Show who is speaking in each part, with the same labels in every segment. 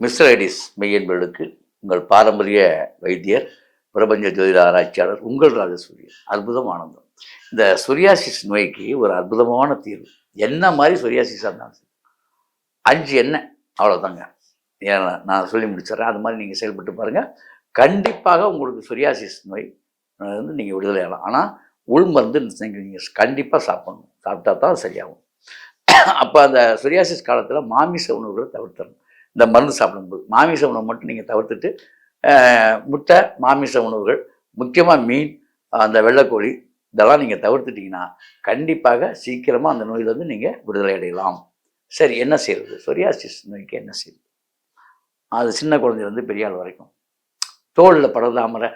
Speaker 1: Mister IDs மெய்யன்பர்களுக்கு உங்கள் பாரம்பரிய வைத்தியர் பிரபஞ்ச ஜோதிட ஆராய்ச்சியாளர் உங்கள் ராஜசூரியன். அற்புதம் ஆனந்தம். இந்த சொரியாசிஸ் நோய்க்கு ஒரு அற்புதமான தீர்வு. என்ன மாதிரி சொரியாசிஸாக இருந்தாலும் சரி, 5 எண்ணெய் அவ்வளோதாங்க. ஏன்னா நான் சொல்லி முடிச்சிடறேன். அது மாதிரி நீங்கள் செயல்பட்டு பாருங்கள். கண்டிப்பாக உங்களுக்கு சொரியாசிஸ் நோய் வந்து நீங்கள் விடுதலை ஆகலாம். ஆனால் உள் மருந்து நீங்கள் கண்டிப்பாக சாப்பிடணும். சாப்பிட்டா தான் சரியாகும். அப்போ அந்த சொரியாசிஸ் காலத்தில் மாமிச உணவுகளை தவிர்த்தரணும். இந்த மருந்து சாப்பிடும்போது மாமிச உணவு மட்டும் நீங்கள் தவிர்த்துட்டு முட்டை, மாமிச உணவுகள், முக்கியமாக மீன், அந்த வெள்ளைக்கோழி இதெல்லாம் நீங்கள் தவிர்த்துட்டிங்கன்னா கண்டிப்பாக சீக்கிரமாக அந்த நோயிலிருந்து நீங்கள் விடுதலை அடையலாம். சரி, என்ன செய்கிறது? சொரியாசிஸ் நோய்க்கு என்ன செய்யுது? அது சின்ன குழந்தையிலேருந்து பெரிய ஆள் வரைக்கும் தோலில் படர்தாமரை,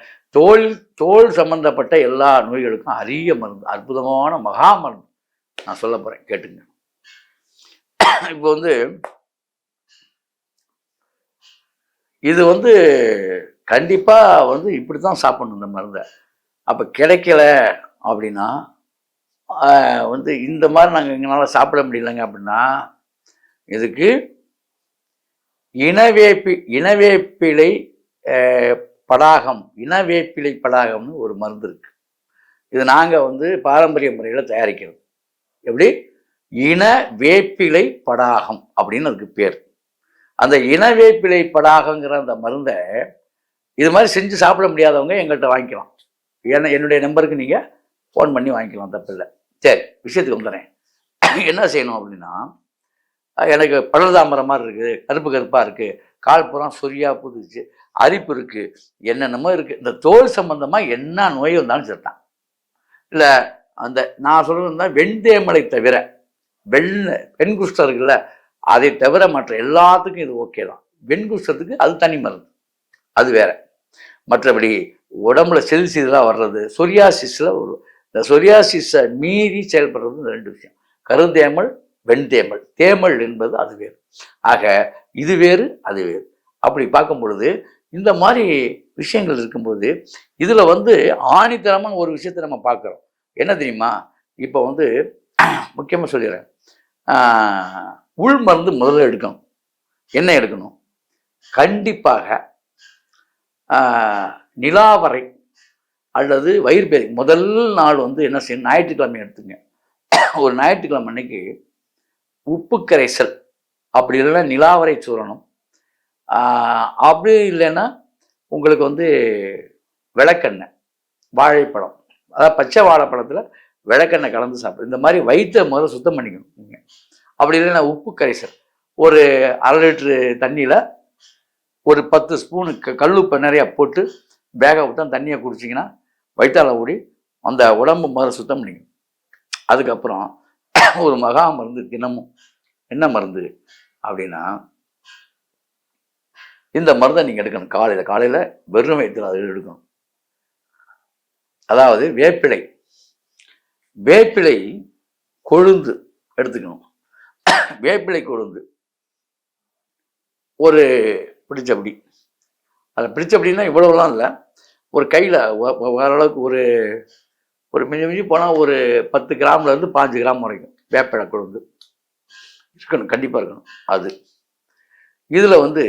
Speaker 1: தோல் சம்பந்தப்பட்ட எல்லா நோய்களுக்கும் அரிய மருந்து, அற்புதமான மகா மருந்து நான் சொல்ல போகிறேன், கேட்டுங்க. இப்போ வந்து இது வந்து கண்டிப்பாக வந்து இப்படி தான் சாப்பிடணும் இந்த மருந்தை. அப்போ கிடைக்கல அப்படின்னா வந்து இந்த மாதிரி நாங்கள் எங்களால் சாப்பிட முடியலைங்க அப்படின்னா இதுக்கு இனவேப்பிலை படாகம், இனவேப்பிலை படாகம்னு ஒரு மருந்து இருக்கு. இது நாங்கள் வந்து பாரம்பரிய முறையில் தயாரிக்கிறோம். எப்படி? இனவேப்பிலை படாகம் அப்படின்னு அதுக்கு பேர். அந்த இனவேப்பிலை படாகங்கிற அந்த மருந்தை இது மாதிரி செஞ்சு சாப்பிட முடியாதவங்க எங்கள்கிட்ட வாங்கிக்கலாம். ஏன்னா என்னுடைய நம்பருக்கு நீங்கள் ஃபோன் பண்ணி வாங்கிக்கலாம், தப்பில்லை. சரி, விஷயத்துக்கு வந்துடுறேன். என்ன செய்யணும் அப்படின்னா, எனக்கு பழுதாமரம் மாதிரி இருக்குது, கருப்பு கருப்பாக இருக்குது, கால் புறம் சொரியாக புதுச்சு, அரிப்பு இருக்குது, என்னென்னமோ இருக்குது. இந்த தோல் சம்பந்தமாக என்ன நோய் வந்தாலும் சரிதான். இல்லை அந்த நான் சொல்கிறது தான் வெண்தேமலை தவிர வெண்குஷ்டம் இருக்குல்ல, அதை தவிர மற்ற எல்லாத்துக்கும் இது ஓகே தான். வெண்குஷ்டத்துக்கு அது தனி மருந்து, அது வேற. மற்றபடி உடம்புல செல்ஸ் இதெல்லாம் வர்றது சொரியாசிஸில் இந்த சொரியாசிஸை மீறி செயல்படுறது 2 விஷயம். கருந்தேமல், வெண்தேமல். தேமல் என்பது அது வேறு. ஆக இது வேறு, அது வேறு. அப்படி பார்க்கும் பொழுது இந்த மாதிரி விஷயங்கள் இருக்கும்போது இதில் வந்து ஆணித்தரமான ஒரு விஷயத்தை நம்ம பார்க்குறோம். என்ன தெரியுமா? இப்போ வந்து முக்கியமாக சொல்லிடுறேன், உள் மருந்து முதல்ல எடுக்கணும். என்ன எடுக்கணும்? கண்டிப்பாக நிலாவரை அல்லது வயிறு முதல் நாள் வந்து என்ன செய்யணும்? ஞாயிற்றுக்கிழமை எடுத்துங்க. ஒரு ஞாயிற்றுக்கிழமை அன்னைக்கு உப்பு கரைசல், அப்படி இல்லைன்னா நிலாவரை சூரணம், அப்படி இல்லைன்னா உங்களுக்கு வந்து விளக்கெண்ணெய், வாழைப்பழம், அதாவது பச்சை வாழைப்பழத்தில் விளக்கெண்ணெய் கலந்து சாப்பிடும். இந்த மாதிரி வயிற்றை முதல்ல சுத்தம் பண்ணிக்கணும் நீங்கள். அப்படி இல்லைன்னா உப்பு கரைசல் ஒரு 1/2 லிட்டரு தண்ணியில் ஒரு 10 ஸ்பூனு கல்லுப்பை நிறையா போட்டு வேக விட்டு அந்த தண்ணியை குடிச்சிங்கன்னா வயிற்றால ஓடி அந்த உடம்பு முதல்ல சுத்தம் பண்ணிக்கணும். அதுக்கப்புறம் ஒரு மகா மருந்து தினமும். என்ன மருந்து அப்படின்னா, இந்த மருந்தை நீங்கள் எடுக்கணும். காலையில் வெறும் வயிற்றில் அதை எடுக்கணும். அதாவது வேப்பிலை கொழுந்து எடுத்துக்கணும். வேப்பிலை கொழுந்து ஒரு பிடிச்சபடி, அதை பிடிச்சபடின்னா இவ்வளவுலாம் இல்லை, ஒரு கையில் ஓரளவுக்கு ஒரு மிஞ்சி போனால் ஒரு 10 கிராம்லேருந்து 5 கிராம் வரைக்கும் வேப்பிலை கொழுந்து இருக்கணும், கண்டிப்பாக இருக்கணும். அது இதில் வந்து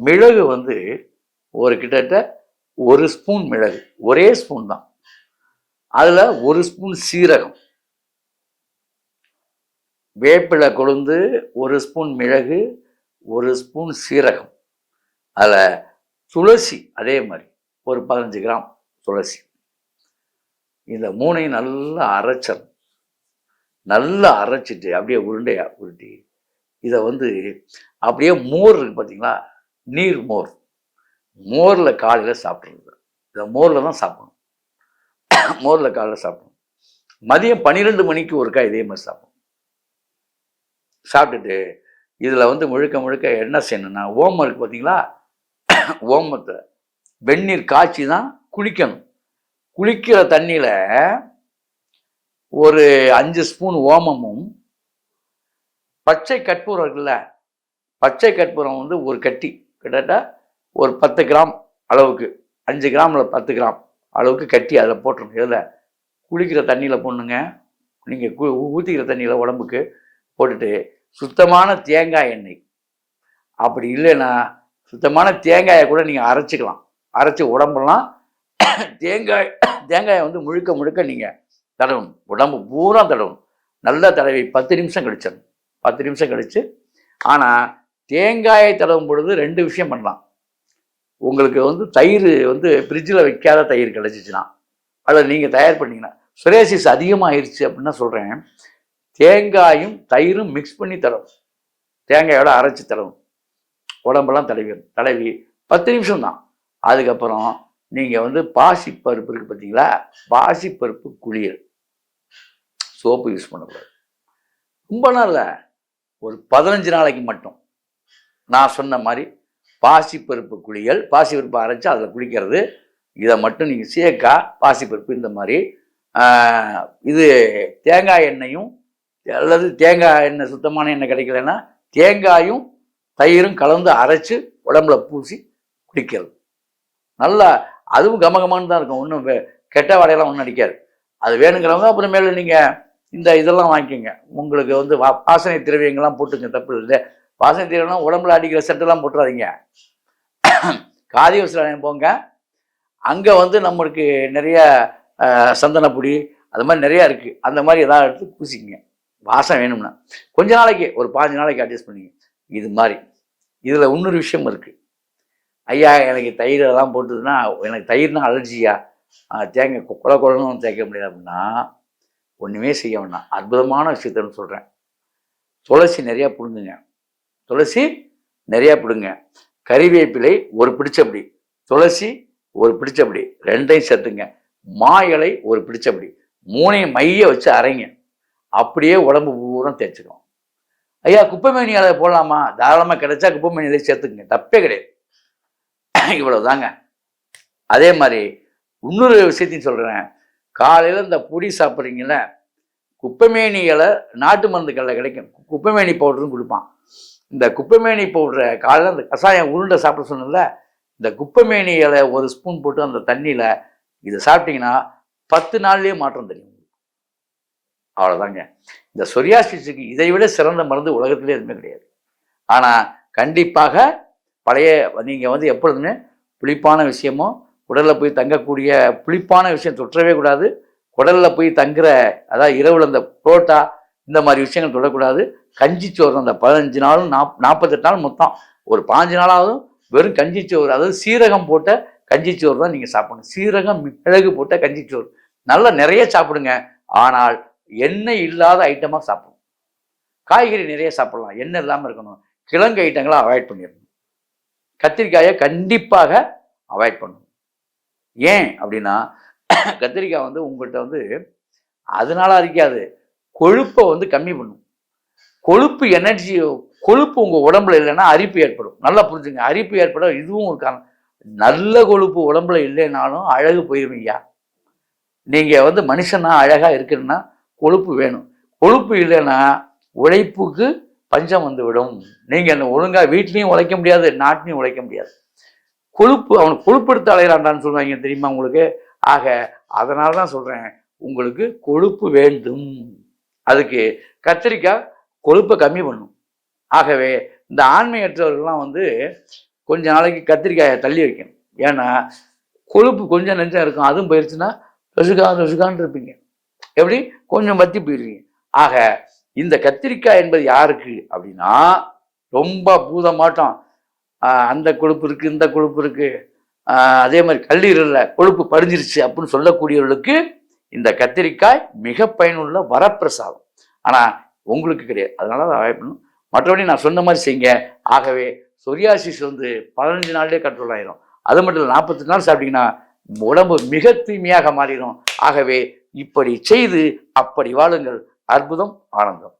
Speaker 1: மிளகு வந்து ஒரு கிட்டத்தட்ட 1 ஸ்பூன் மிளகு, ஒரே ஸ்பூன் தான். அதில் 1 ஸ்பூன் சீரகம், வேப்பிலை கொழுந்து, 1 ஸ்பூன் மிளகு, 1 ஸ்பூன் சீரகம், அதில் துளசி அதே மாதிரி ஒரு 15 கிராம் துளசி. இந்த 3ஐயும் நல்லா அரைச்சிடணும். நல்லா அரைச்சிட்டு அப்படியே உருண்டையா உருட்டி இதை வந்து அப்படியே மோர் இருக்கு பார்த்தீங்களா, நீர் மோரில் காலையில் சாப்பிட்றது. இதை மோரில் தான் சாப்பிடணும். மோரில் காலையில் சாப்பிடணும். மதியம் 12 மணிக்கு ஒருக்கா இதே மாதிரி சாப்பிடணும். சாப்பிட்டுட்டு இதில் வந்து முழுக்க என்ன செய்யணும்னா, ஓமம் இருக்குது பார்த்தீங்களா, ஓமத்தை வெந்நீர் காய்ச்சி தான் குளிக்கணும். குளிக்கிற தண்ணியில் ஒரு 5 ஸ்பூன் ஓமமும், பச்சை கற்பூரம் இருக்குல்ல, பச்சை கற்பூரம் வந்து ஒரு கட்டி கிட்டத்தட்ட ஒரு 10 கிராம் அளவுக்கு, 5 கிராமில் 10 கிராம் அளவுக்கு கட்டி அதில் போட்டுருணும். இதில் குளிக்கிற தண்ணியில் போடணுங்க. நீங்கள் ஊற்றிக்கிற தண்ணியில் உடம்புக்கு போட்டுட்டு சுத்தமான தேங்காய் எண்ணெய் அப்படி இல்லைன்னா சுத்தமான தேங்காயை கூட நீங்கள் அரைச்சிக்கலாம். அரைச்சி உடம்பெல்லாம் தேங்காயை வந்து முழுக்க முழுக்க நீங்கள் தடவணும். உடம்பு பூரா தடவணும். நல்லா தடவி 10 நிமிஷம் கழிச்சிடணும். 10 நிமிஷம் கழித்து. ஆனால் தேங்காயை தடவும் பொழுது 2 விஷயம் பண்ணலாம். உங்களுக்கு வந்து தயிர் வந்து ஃப்ரிட்ஜில் வைக்காத தயிர் கிடச்சிச்சின்னா, அதில் நீங்கள் தயார் பண்ணிங்கன்னா, சொரியாசிஸ் அதிகமாகிருச்சு அப்படின்னா சொல்கிறேன், தேங்காயும் தயிரும் மிக்ஸ் பண்ணி தடவும். தேங்காயோட அரைச்சி தடவும். உடம்பெல்லாம் தடவி 10 நிமிஷம் தான். அதுக்கப்புறம் நீங்கள் வந்து பாசிப்பருப்பு இருக்குது பார்த்தீங்களா, பாசிப்பருப்பு குளியல். சோப்பு யூஸ் பண்ணக்கூடாது. ரொம்ப நாள் ஒரு 15 நாளைக்கு மட்டும் நான் சொன்ன மாதிரி பாசிப்பருப்பு குளியல், பாசிப்பருப்பு அரைச்சி அதில் குளிக்கிறது, இதை மட்டும் நீங்கள் சேர்க்கா பாசிப்பருப்பு இந்த மாதிரி இது தேங்காய் எண்ணெயும் அல்லது தேங்காய் எண்ணெய் சுத்தமான எண்ணெய் கிடைக்கலன்னா தேங்காயும் தயிரும் கலந்து அரைச்சி உடம்புல பூசி குடிக்கிறது. நல்லா அதுவும் கமகமானு தான் இருக்கும். ஒன்றும் கெட்ட வாடையெல்லாம் ஒன்றும் அடிக்காது. அது வேணுங்கிறவங்க அப்புறமேல நீங்கள் இந்த இதெல்லாம் வாங்கிக்கோங்க. உங்களுக்கு வந்து வாசனை திரவியங்கள்லாம் போட்டுங்க, தப்பு இல்லை. வாசனை திரவியம்லாம் உடம்புல அடிக்கிற செட்டெல்லாம் போட்டுறாதீங்க. காதி வஸ்திராலயம் போங்க, அங்கே வந்து நம்மளுக்கு நிறைய சந்தனப்பொடி அது மாதிரி நிறையா இருக்குது. அந்த மாதிரி எதாவது எடுத்து பூசிக்கிங்க வாசம் வேணும்னா. கொஞ்ச நாளைக்கு ஒரு 15 நாளைக்கு அட்ஜஸ்ட் பண்ணிங்க. இது மாதிரி இதில் இன்னொரு விஷயம் இருக்குது. ஐயா எனக்கு தயிர் எல்லாம் போட்டுதுன்னா, எனக்கு தயிர்னா அலர்ஜியா, தேங்காய் குழ குழன்னு தேய்க்க முடியாது அப்படின்னா ஒன்றுமே செய்ய வேண்டாம். அற்புதமான விஷயத்தன்னு சொல்கிறேன். துளசி நிறையா பிடுங்குங்க. துளசி நிறையா பிடுங்க. கறிவேப்பிலை ஒரு பிடிச்சப்படி, துளசி ஒரு பிடிச்சப்படி, 2ஐயும் சேர்த்துங்க. மா இலை ஒரு பிடிச்சப்படி, 3ஐயும் மைய வச்சு அரைங்க. அப்படியே உடம்பு பூரா தேய்ச்சிடும். ஐயா குப்பைமேனி இலை போடலாமா? தாராளமாக கிடைச்சா குப்பைமேனி இலை சேர்த்துக்குங்க, தப்பே கிடையாது. இவ்வளவு தாங்க. அதே மாதிரி இன்னொரு விஷயத்தையும் சொல்கிறேன். காலையில் இந்த பொடி சாப்பிட்றீங்கள, குப்பைமேனி இலை நாட்டு மருந்து கடையில் கிடைக்கும். குப்பைமேனி பவுடர்னு கொடுப்பான். இந்த குப்பைமேனி பவுடரை காலையில் அந்த கஷாயம் உருண்டை சாப்பிட சொன்னல, இந்த குப்பைமேனி இலை ஒரு ஸ்பூன் போட்டு அந்த தண்ணியில் இதை சாப்பிட்டீங்கன்னா 10 நாள்லேயே மாற்றம் தெரியும். அவ்வளோதாங்க. இந்த சொரியாசிஸுக்கு இதை விட சிறந்த மருந்து உலகத்திலே எதுவுமே கிடையாது. ஆனால் கண்டிப்பாக பழைய நீங்கள் வந்து எப்பொழுதுமே புளிப்பான விஷயமும் உடலில் போய் தங்கக்கூடிய புளிப்பான விஷயம் தொற்றவே கூடாது. குடலில் போய் தங்குற, அதாவது இரவில் அந்த புரோட்டா இந்த மாதிரி விஷயங்கள் தொடக்கூடாது. கஞ்சிச்சோறு அந்த 15 நாளும் 48 நாள் மொத்தம் ஒரு 15 நாளாவது வெறும் கஞ்சிச்சோறு, அதாவது சீரகம் போட்ட கஞ்சிச்சோறு தான் நீங்கள் சாப்பிடணும். சீரகம் மிளகு போட்ட கஞ்சிச்சோறு நல்லா நிறைய சாப்பிடுங்க. ஆனால் எண்ணெய் இல்லாத ஐட்டமாக சாப்பிடணும். காய்கறி நிறைய சாப்பிடலாம், எண்ணெய் இல்லாமல் இருக்கணும். கிழங்கு ஐட்டங்களை அவாய்ட் பண்ணிடணும். கத்திரிக்காயை கண்டிப்பாக அவாய்ட் பண்ணணும். ஏன் அப்படின்னா கத்திரிக்காய் வந்து உங்கள்கிட்ட வந்து அதனால அரிக்காது, கொழுப்பை வந்து கம்மி பண்ணும். கொழுப்பு எனர்ஜி, கொழுப்பு உங்கள் உடம்புல இல்லைன்னா அரிப்பு ஏற்படும். நல்லா புரிஞ்சுங்க, அரிப்பு ஏற்பட இதுவும் ஒரு காரணம். நல்ல கொழுப்பு உடம்புல இல்லைனாலும் அழகு போயிருவீங்க. நீங்கள் வந்து மனுஷனா அழகாக இருக்குன்னா கொழுப்பு வேணும். கொழுப்பு இல்லைன்னா உழைப்புக்கு பஞ்சம் வந்து விடும். நீங்கள் அந்த ஒழுங்காக வீட்லேயும் உழைக்க முடியாது, நாட்டிலையும் உழைக்க முடியாது. கொழுப்பு அவனுக்கு கொழுப்படுத்த அலையிறான்டான்னு சொல்லுவாங்க தெரியுமா உங்களுக்கு. ஆக அதனால தான் சொல்கிறேன், உங்களுக்கு கொழுப்பு வேண்டும். அதுக்கு கத்திரிக்காய் கொழுப்பை கம்மி பண்ணும். ஆகவே இந்த ஆண்மையற்றவர்கள்லாம் வந்து கொஞ்ச நாளைக்கு கத்திரிக்காயை தள்ளி வைக்கணும். ஏன்னா கொழுப்பு கொஞ்சம் நெஞ்சம் இருக்கும், அதுவும் போயிடுச்சுன்னா ருசுகான்னு இருப்பீங்க. எப்படி கொஞ்சம் வத்தி போயிடுவீங்க. ஆக இந்த கத்திரிக்காய் என்பது யாருக்கு அப்படின்னா, ரொம்ப பூதமாட்டம் அந்த கொழுப்பு இருக்குது, இந்த கொழுப்பு இருக்குது, அதே மாதிரி கல்லீரலில் கொழுப்பு படிஞ்சிருச்சு அப்படின்னு சொல்லக்கூடியவர்களுக்கு இந்த கத்திரிக்காய் மிக பயனுள்ள வரப்பிரசாதம். ஆனால் உங்களுக்கு கிடையாது. அதனால தான் அவாய்ட் பண்ணணும். மற்றபடி நான் சொன்ன மாதிரி செய்யுங்க. ஆகவே சொரியாசிஸ் வந்து 15 நாள்லேயே கண்ட்ரோல் ஆயிரும். அது மட்டும் இல்லை, 48 நாள் சாப்பிட்டீங்கன்னா உடம்பு மிக தூய்மையாக மாறிடும். ஆகவே இப்படி செய்து அப்படி வாழுங்கள். அற்புதம், ஆனந்தம்.